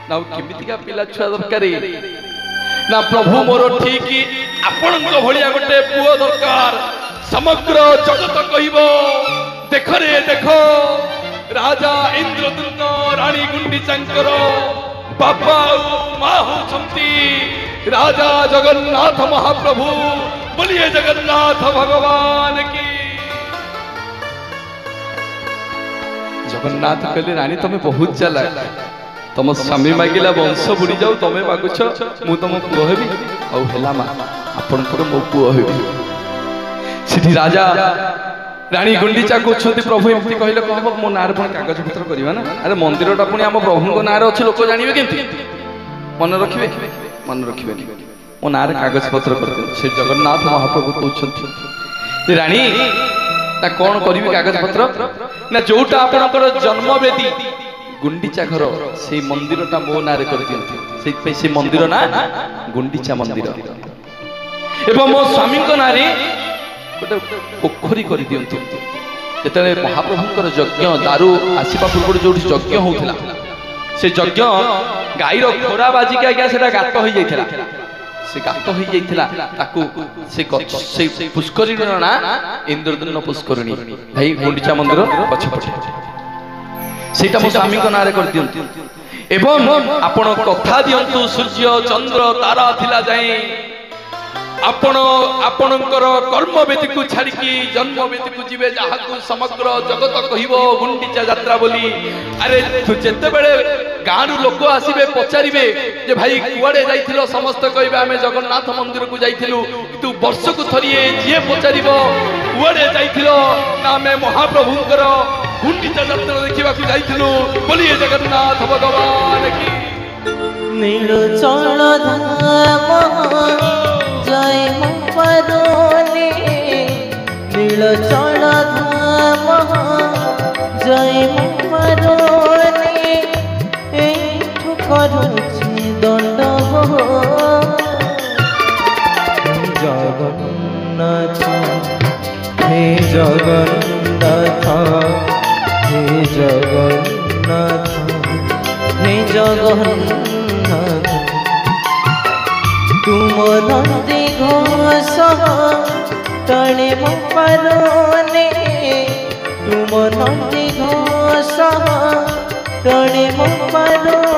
ना केमितिका पिला छुआ दरकार ना प्रभु मोर ठीक आपण भलिया गोटे पुओ दरकार समग्र जगत कहब देख रे देख राजा इंद्रदुम्न रानी गुंडीचांकर बापा माँ होती राजा जगन्नाथ महाप्रभु। बोलिए जगन्नाथ भगवान की। जगन्नाथ कहले रानी तुम्हें बहुत चालाक तुम स्वामी मागिला वंश बुड़ी जाऊ तुम्हें मागुछ मु तुम पुओ हेबी आउला मा आपनकर मो पुओ हेबी। सिटी राजा रानी गुंडीचा कहते प्रभु एमती कहले कह मो नार पुणी कागज पत्र करवा ना अरे मंदिरटा पुणी आम प्रभु नाँ अच्छे लोक जानवे केमती मन रखिए मन रखिए मो नाँ कागज पत्र कर से जगन्नाथ महाप्रभु कहते रानी ना कौन करी कागज पत्र ना जोटा आपणकर जन्मवेदी गुंडीचा घर से मंदिरटा मो नाँ कर दिखते से मंदिर ना गुंडीचा मंदिर एवं मो स्वामी ना गोटे पोखरी कर दिंतु जो महाप्रभुंर यज्ञ दारू आसवा पूर्व जो यज्ञ होता से यज्ञ गाईर खोरा बाजिक आज्ञा से गात हो जाता से गात हो जाता से पुष्करिणी ना इंद्रदुम्न पुष्करिणी भाई गुंडीचा मंदिर पछपटे से स्वामी ना कर दिंतु एवं आपण कथा दिंतु सूर्य चंद्र तारा थिला जाए आपण आपणकर कर्मवेदी को छाड़िकी जन्मवेदी को जीवे जहाँ समग्र जगत कहब गुंडीचा यात्रा बोली। अरे जिते बड़े गाँव लोक आसबे पचारे जे भाई कुआड़े जाइथिलो समस्त कहबे आमे जगन्नाथ मंदिर को जाइथिलु किंतु वर्ष को थरिए जी पचारिबो कुआड़े जाइथिलो ना आमे महाप्रभुंकर गुंडीचा यात्रा देखिबा को जाइथिलु। बोलिए जगन्नाथ भगवान की। नीलचल धाम जय मरोने नीलचल धाम जय मरोने एठु करुछि दंड जगन्नाथ हे जगन्नाथ हे जगन्नाथ हे जगन्नाथ तुम नंदी घोष टणे मो पारोने तुम नंदी घोष टणे मो पारोने